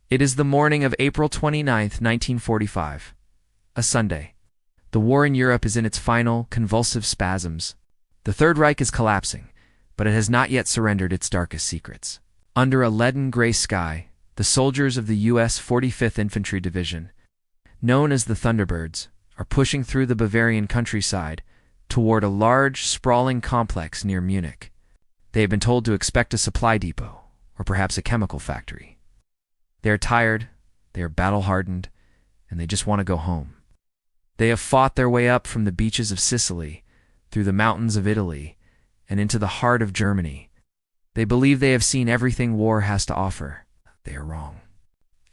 It is the morning of April 29th, 1945, a Sunday. The war in Europe is in its final, convulsive spasms. The Third Reich is collapsing, but it has not yet surrendered its darkest secrets. Under a leaden gray sky, the soldiers of the U.S. 45th Infantry Division, known as the Thunderbirds, are pushing through the Bavarian countryside toward a large, sprawling complex near Munich. They have been told to expect a supply depot, or perhaps a chemical factory. They are tired, they are battle-hardened, and they just want to go home. They have fought their way up from the beaches of Sicily, through the mountains of Italy, and into the heart of Germany. They believe they have seen everything war has to offer. They are wrong.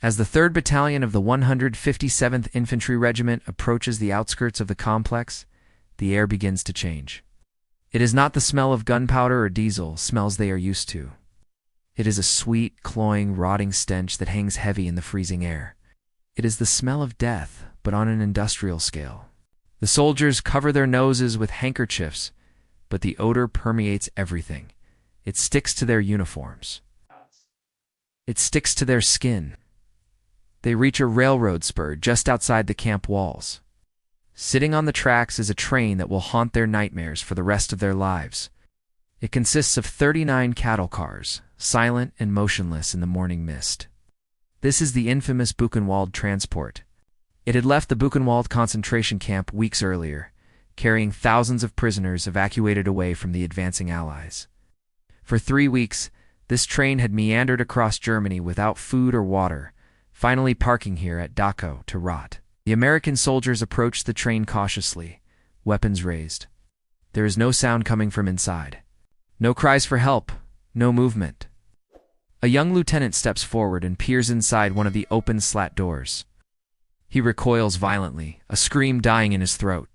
As the 3rd Battalion of the 157th Infantry Regiment approaches the outskirts of the complex, the air begins to change. It is not the smell of gunpowder or diesel, smells they are used to. It is a sweet, cloying, rotting stench that hangs heavy in the freezing air. It is the smell of death, but on an industrial scale. The soldiers cover their noses with handkerchiefs, but the odor permeates everything. It sticks to their uniforms. It sticks to their skin. They reach a railroad spur just outside the camp walls. Sitting on the tracks is a train that will haunt their nightmares for the rest of their lives. It consists of 39 cattle cars, silent and motionless in the morning mist. This is the infamous Buchenwald transport. It had left the Buchenwald concentration camp weeks earlier, carrying thousands of prisoners evacuated away from the advancing Allies. For 3 weeks, this train had meandered across Germany without food or water, finally parking here at Dachau to rot. The American soldiers approached the train cautiously, weapons raised. There is no sound coming from inside. No cries for help, no movement. A young lieutenant steps forward and peers inside one of the open slat doors. He recoils violently, a scream dying in his throat.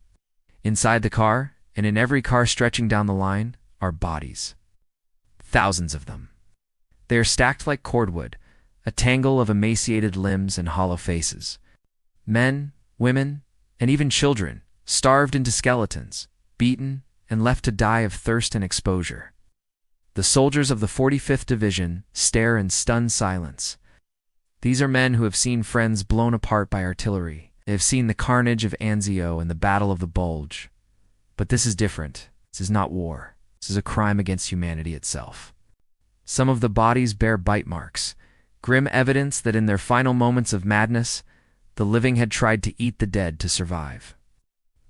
Inside the car, and in every car stretching down the line, are bodies. Thousands of them. They are stacked like cordwood, a tangle of emaciated limbs and hollow faces. Men, women, and even children, starved into skeletons, beaten, and left to die of thirst and exposure. The soldiers of the 45th Division stare in stunned silence. These are men who have seen friends blown apart by artillery. They have seen the carnage of Anzio and the Battle of the Bulge. But this is different. This is not war. This is a crime against humanity itself. Some of the bodies bear bite marks, grim evidence that in their final moments of madness, the living had tried to eat the dead to survive.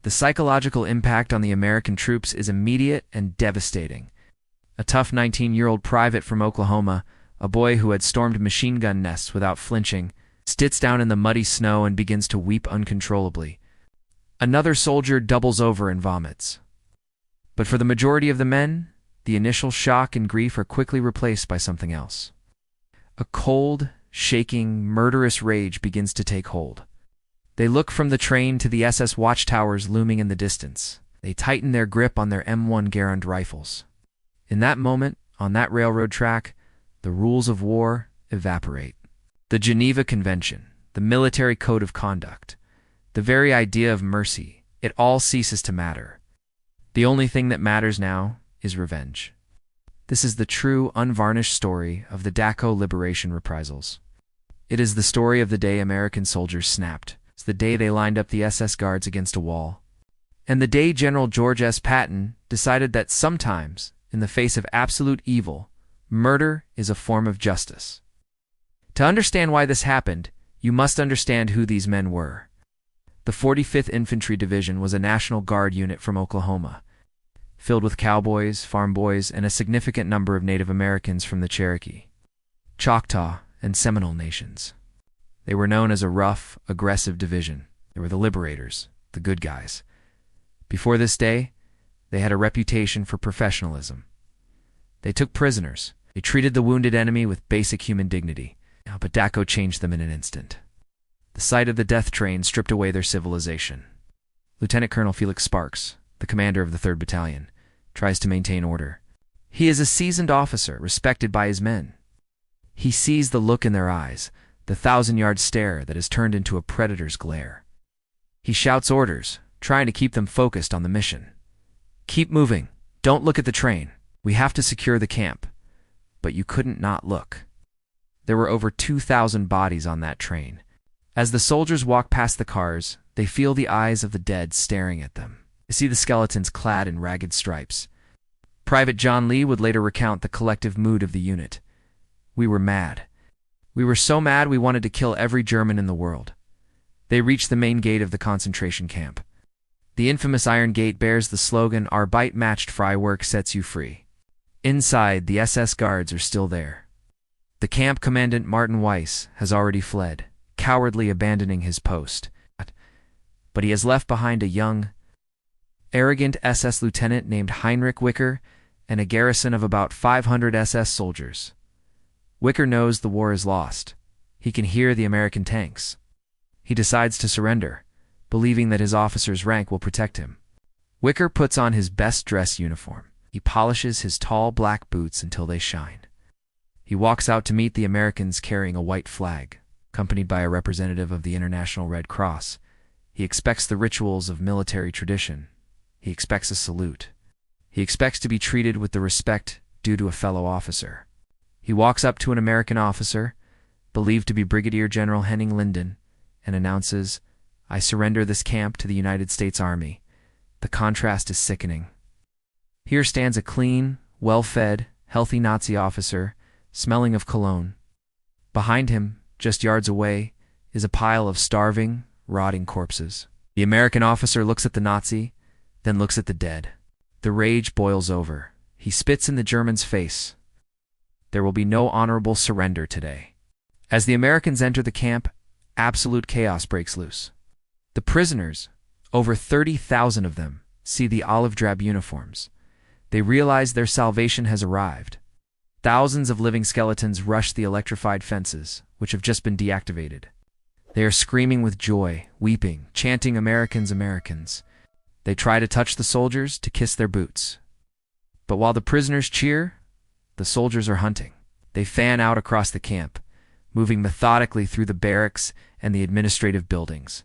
The psychological impact on the American troops is immediate and devastating. A tough 19-year-old private from Oklahoma, a boy who had stormed machine gun nests without flinching, sits down in the muddy snow and begins to weep uncontrollably. Another soldier doubles over and vomits. But for the majority of the men, the initial shock and grief are quickly replaced by something else. A cold, shaking, murderous rage begins to take hold. They look from the train to the SS watchtowers looming in the distance. They tighten their grip on their M1 Garand rifles. In that moment, on that railroad track, the rules of war evaporate. The Geneva Convention, the military code of conduct, the very idea of mercy, it all ceases to matter. The only thing that matters now is revenge. This is the true, unvarnished story of the Dachau liberation reprisals. It is the story of the day American soldiers snapped. It's the day they lined up the SS guards against a wall. And the day General George S. Patton decided that sometimes, in the face of absolute evil, murder is a form of justice. To understand why this happened, you must understand who these men were. The 45th Infantry Division was a National Guard unit from Oklahoma, filled with cowboys, farm boys, and a significant number of Native Americans from the Cherokee, Choctaw, and Seminole nations. They were known as a rough, aggressive division. They were the liberators, the good guys. Before this day, they had a reputation for professionalism. They took prisoners. They treated the wounded enemy with basic human dignity. But Dachau changed them in an instant. The sight of the death train stripped away their civilization. Lieutenant Colonel Felix Sparks, the commander of the 3rd Battalion, tries to maintain order. He is a seasoned officer, respected by his men. He sees the look in their eyes, the 1,000-yard stare that has turned into a predator's glare. He shouts orders, trying to keep them focused on the mission. Keep moving. Don't look at the train. We have to secure the camp. But you couldn't not look. There were over 2,000 bodies on that train. As the soldiers walk past the cars, they feel the eyes of the dead staring at them. They see the skeletons clad in ragged stripes. Private John Lee would later recount the collective mood of the unit. "We were mad. We were so mad we wanted to kill every German in the world." They reach the main gate of the concentration camp. The infamous iron gate bears the slogan, "Arbeit matched frei work sets you free." Inside, the SS guards are still there. The camp commandant Martin Weiss has already fled, cowardly abandoning his post. But he has left behind a young, arrogant SS lieutenant named Heinrich Wicker and a garrison of about 500 SS soldiers. Wicker knows the war is lost. He can hear the American tanks. He decides to surrender, believing that his officer's rank will protect him. Wicker puts on his best dress uniform. He polishes his tall black boots until they shine. He walks out to meet the Americans carrying a white flag, accompanied by a representative of the International Red Cross. He expects the rituals of military tradition. He expects a salute. He expects to be treated with the respect due to a fellow officer. He walks up to an American officer, believed to be Brigadier General Henning Linden, and announces, "I surrender this camp to the United States Army." The contrast is sickening. Here stands a clean, well-fed, healthy Nazi officer, smelling of cologne. Behind him, just yards away, is a pile of starving, rotting corpses. The American officer looks at the Nazi, then looks at the dead. The rage boils over. He spits in the German's face. There will be no honorable surrender today. As the Americans enter the camp, absolute chaos breaks loose. The prisoners, over 30,000 of them, see the olive drab uniforms. They realize their salvation has arrived. Thousands of living skeletons rush the electrified fences, which have just been deactivated. They are screaming with joy, weeping, chanting "Americans, Americans." They try to touch the soldiers, to kiss their boots. But while the prisoners cheer, the soldiers are hunting. They fan out across the camp, moving methodically through the barracks and the administrative buildings.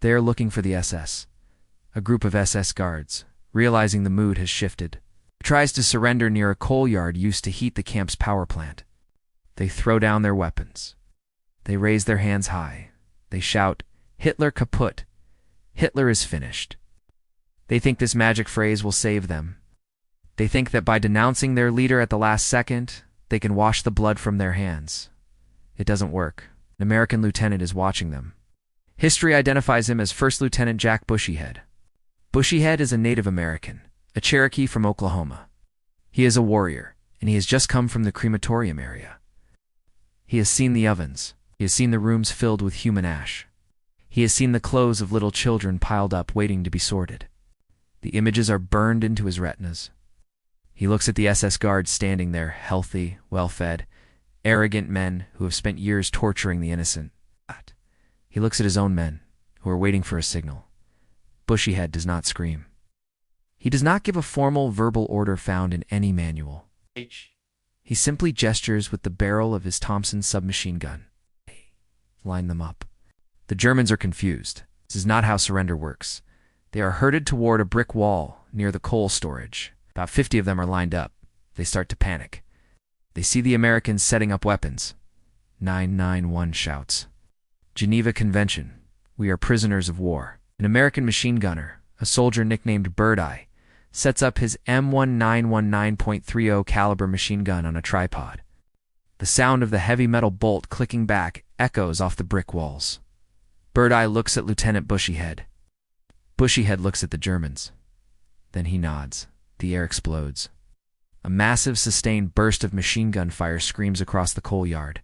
They are looking for the SS. A group of SS guards, realizing the mood has shifted, tries to surrender near a coal yard used to heat the camp's power plant. They throw down their weapons. They raise their hands high. They shout, "Hitler kaputt! Hitler is finished." They think this magic phrase will save them. They think that by denouncing their leader at the last second, they can wash the blood from their hands. It doesn't work. An American lieutenant is watching them. History identifies him as First Lieutenant Jack Bushyhead. Bushyhead is a Native American, a Cherokee from Oklahoma. He is a warrior, and he has just come from the crematorium area. He has seen the ovens. He has seen the rooms filled with human ash. He has seen the clothes of little children piled up waiting to be sorted. The images are burned into his retinas. He looks at the SS guards standing there, healthy, well-fed, arrogant men who have spent years torturing the innocent. He looks at his own men, who are waiting for a signal. Bushyhead does not scream. He does not give a formal verbal order found in any manual. He simply gestures with the barrel of his Thompson submachine gun. Line them up. The Germans are confused. This is not how surrender works. They are herded toward a brick wall near the coal storage. About 50 of them are lined up. They start to panic. They see the Americans setting up weapons. 991 shouts, "Geneva Convention. We are prisoners of war." An American machine gunner, a soldier nicknamed Birdeye, sets up his M1919.30 caliber machine gun on a tripod. The sound of the heavy metal bolt clicking back echoes off the brick walls. Birdeye looks at Lieutenant Bushyhead. Bushyhead looks at the Germans. Then he nods. The air explodes. A massive, sustained burst of machine gun fire screams across the coal yard.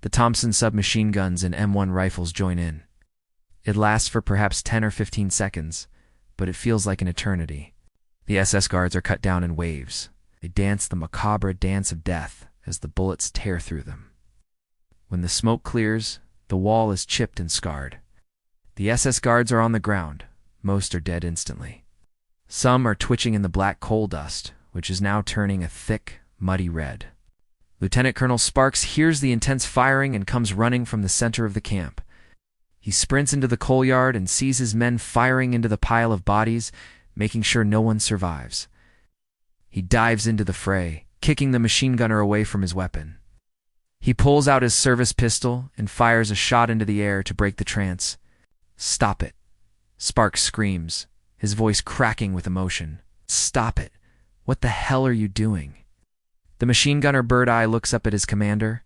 The Thompson submachine guns and M1 rifles join in. It lasts for perhaps 10 or 15 seconds, but it feels like an eternity. The SS guards are cut down in waves. They dance the macabre dance of death as the bullets tear through them. When the smoke clears, the wall is chipped and scarred. The SS guards are on the ground. Most are dead instantly. Some are twitching in the black coal dust, which is now turning a thick, muddy red. Lieutenant Colonel Sparks hears the intense firing and comes running from the center of the camp. He sprints into the coal yard and sees his men firing into the pile of bodies, making sure no one survives. He dives into the fray, kicking the machine gunner away from his weapon. He pulls out his service pistol and fires a shot into the air to break the trance. "Stop it!" Sparks screams, his voice cracking with emotion. "Stop it! What the hell are you doing?" The machine gunner Bird-Eye looks up at his commander.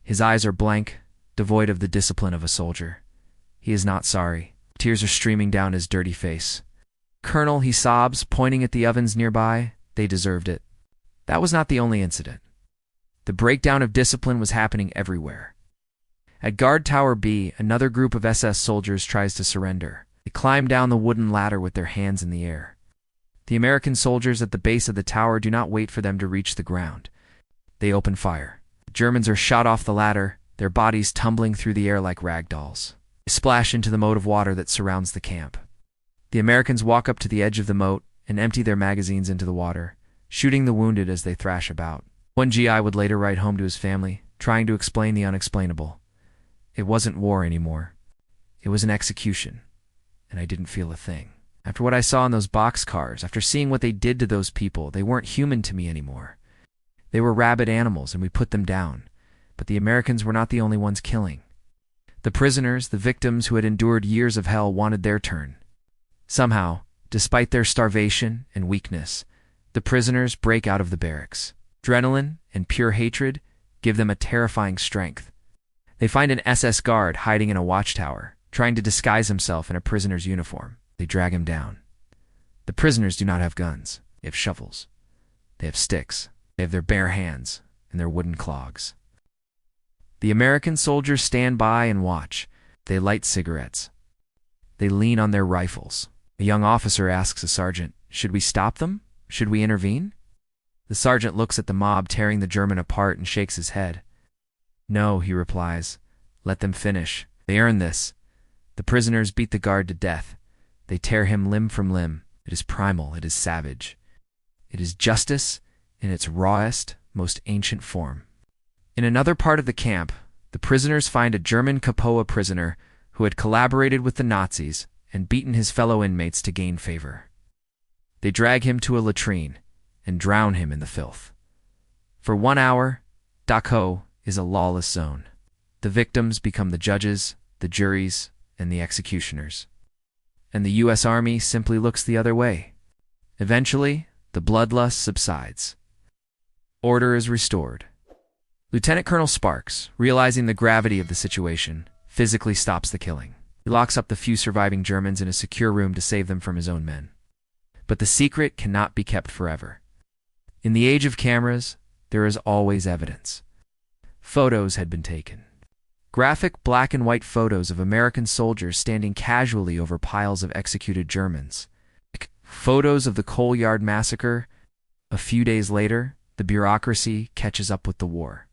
His eyes are blank, devoid of the discipline of a soldier. He is not sorry. Tears are streaming down his dirty face. "Colonel," he sobs, pointing at the ovens nearby, "they deserved it." That was not the only incident. The breakdown of discipline was happening everywhere. At Guard Tower B, another group of SS soldiers tries to surrender. They climb down the wooden ladder with their hands in the air. The American soldiers at the base of the tower do not wait for them to reach the ground. They open fire. The Germans are shot off the ladder, their bodies tumbling through the air like rag dolls. They splash into the moat of water that surrounds the camp. The Americans walk up to the edge of the moat and empty their magazines into the water, shooting the wounded as they thrash about. One GI would later write home to his family, trying to explain the unexplainable. "It wasn't war anymore. It was an execution, and I didn't feel a thing. After what I saw in those boxcars, after seeing what they did to those people, they weren't human to me anymore. They were rabid animals, and we put them down. But the Americans were not the only ones killing. The prisoners, the victims who had endured years of hell, wanted their turn. Somehow, despite their starvation and weakness, the prisoners break out of the barracks. Adrenaline and pure hatred give them a terrifying strength. They find an SS guard hiding in a watchtower, trying to disguise himself in a prisoner's uniform. They drag him down. The prisoners do not have guns. They have shovels. They have sticks. They have their bare hands and their wooden clogs. The American soldiers stand by and watch. They light cigarettes. They lean on their rifles. A young officer asks a sergeant, "Should we stop them? Should we intervene?" The sergeant looks at the mob tearing the German apart and shakes his head. "No," he replies. "Let them finish. They earn this. The prisoners beat the guard to death. They tear him limb from limb. It is primal. It is savage. It is justice in its rawest, most ancient form." In another part of the camp, the prisoners find a German Capua prisoner who had collaborated with the Nazis and beaten his fellow inmates to gain favor. They drag him to a latrine and drown him in the filth. For 1 hour, Dachau is a lawless zone. The victims become the judges, the juries, and the executioners. And the U.S. Army simply looks the other way. Eventually, the bloodlust subsides. Order is restored. Lieutenant Colonel Sparks, realizing the gravity of the situation, physically stops the killing. He locks up the few surviving Germans in a secure room to save them from his own men. But the secret cannot be kept forever. In the age of cameras, there is always evidence. Photos had been taken. Graphic black and white photos of American soldiers standing casually over piles of executed Germans. Photos of the Coal Yard Massacre. A few days later, the bureaucracy catches up with the war.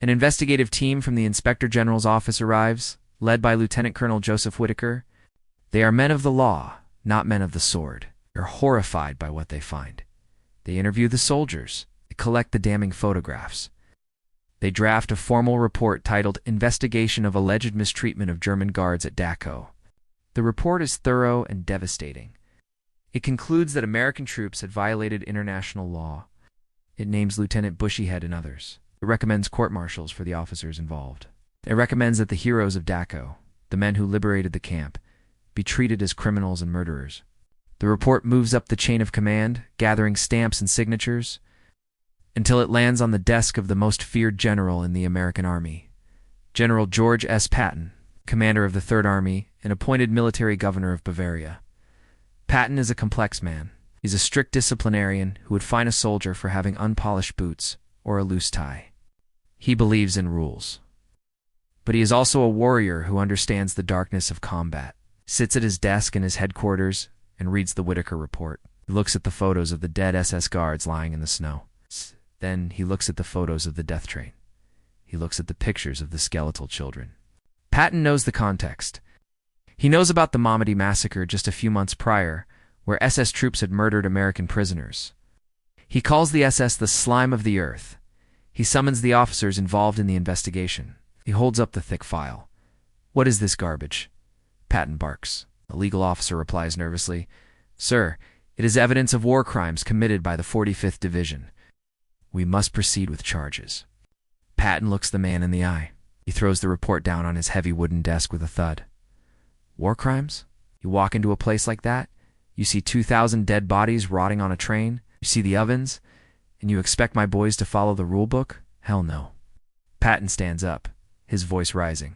An investigative team from the Inspector General's office arrives, led by Lieutenant Colonel Joseph Whitaker. They are men of the law, not men of the sword. They're horrified by what they find. They interview the soldiers. They collect the damning photographs. They draft a formal report titled "Investigation of Alleged Mistreatment of German Guards at Dachau." The report is thorough and devastating. It concludes that American troops had violated international law. It names Lieutenant Bushyhead and others. It recommends court-martials for the officers involved. It recommends that the heroes of Dachau, the men who liberated the camp, be treated as criminals and murderers. The report moves up the chain of command, gathering stamps and signatures, until it lands on the desk of the most feared general in the American Army, General George S. Patton, commander of the Third Army and appointed military governor of Bavaria. Patton is a complex man. He's a strict disciplinarian who would fine a soldier for having unpolished boots or a loose tie. He believes in rules. But he is also a warrior who understands the darkness of combat, sits at his desk in his headquarters, and reads the Whitaker report. He looks at the photos of the dead SS guards lying in the snow. Then he looks at the photos of the death train. He looks at the pictures of the skeletal children. Patton knows the context. He knows about the Malmedy massacre just a few months prior, where SS troops had murdered American prisoners. He calls the SS the slime of the earth. He summons the officers involved in the investigation. He holds up the thick file. "What is this garbage?" Patton barks. A legal officer replies nervously, "Sir, it is evidence of war crimes committed by the 45th Division. We must proceed with charges." Patton looks the man in the eye. He throws the report down on his heavy wooden desk with a thud. War crimes? You walk into a place like that, you see 2,000 dead bodies rotting on a train, you see the ovens, and you expect my boys to follow the rule book? Hell no. Patton stands up, his voice rising.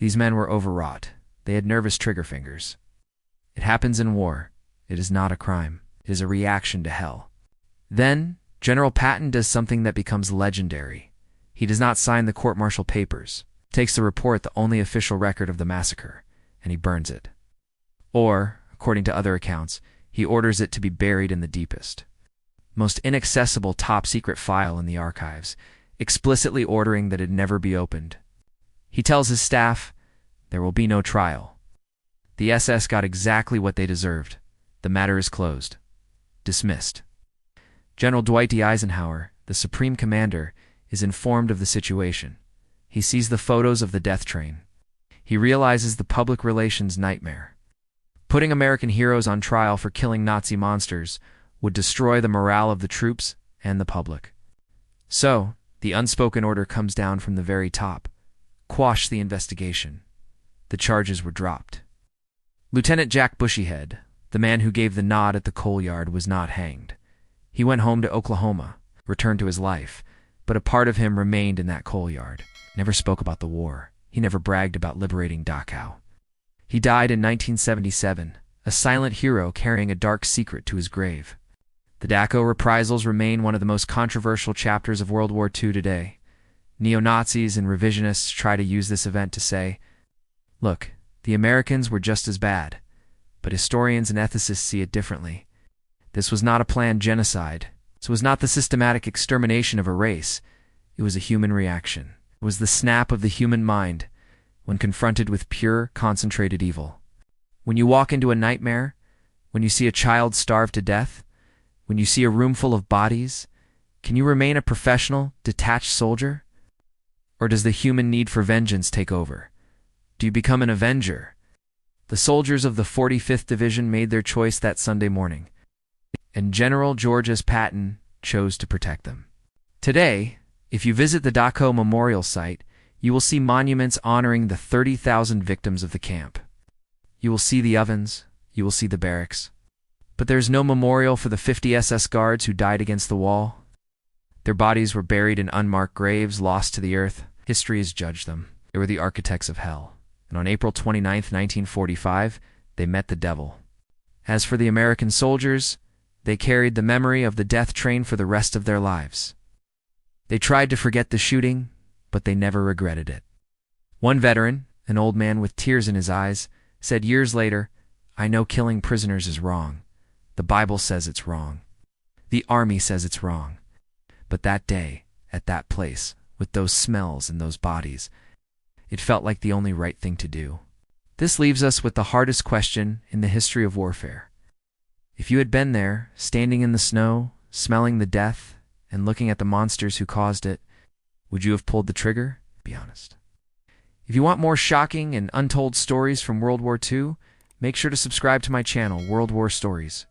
These men were overwrought. They had nervous trigger fingers. It happens in war. It is not a crime. It is a reaction to hell. Then, General Patton does something that becomes legendary. He does not sign the court-martial papers, takes the report, the only official record of the massacre, and he burns it. Or, according to other accounts, he orders it to be buried in the deepest, most inaccessible top-secret file in the archives, explicitly ordering that it never be opened. He tells his staff, there will be no trial. The SS got exactly what they deserved. The matter is closed. Dismissed. General Dwight D. Eisenhower, the Supreme Commander, is informed of the situation. He sees the photos of the death train. He realizes the public relations nightmare. Putting American heroes on trial for killing Nazi monsters would destroy the morale of the troops and the public. So, the unspoken order comes down from the very top. Quash the investigation. The charges were dropped. Lieutenant Jack Bushyhead, the man who gave the nod at the coal yard, was not hanged. He went home to Oklahoma, returned to his life, but a part of him remained in that coal yard, never spoke about the war. He never bragged about liberating Dachau. He died in 1977, a silent hero carrying a dark secret to his grave. The Dachau reprisals remain one of the most controversial chapters of World War II today. Neo-Nazis and revisionists try to use this event to say, look, the Americans were just as bad, but historians and ethicists see it differently. This was not a planned genocide. This was not the systematic extermination of a race. It was a human reaction. It was the snap of the human mind when confronted with pure, concentrated evil. When you walk into a nightmare, when you see a child starve to death, when you see a room full of bodies, can you remain a professional, detached soldier? Or does the human need for vengeance take over? Do you become an avenger? The soldiers of the 45th Division made their choice that Sunday morning, and General George S. Patton chose to protect them. Today, if you visit the Dachau Memorial Site, you will see monuments honoring the 30,000 victims of the camp. You will see the ovens, you will see the barracks. But there's no memorial for the 50 SS guards who died against the wall. Their bodies were buried in unmarked graves, lost to the earth. History has judged them. They were the architects of hell. And on April 29, 1945, they met the devil. As for the American soldiers, they carried the memory of the death train for the rest of their lives. They tried to forget the shooting, but they never regretted it. One veteran, an old man with tears in his eyes, said years later, I know killing prisoners is wrong. The Bible says it's wrong. The army says it's wrong. But that day, at that place, with those smells and those bodies, it felt like the only right thing to do. This leaves us with the hardest question in the history of warfare. If you had been there, standing in the snow, smelling the death, and looking at the monsters who caused it, would you have pulled the trigger? Be honest. If you want more shocking and untold stories from World War II, make sure to subscribe to my channel, World War Stories.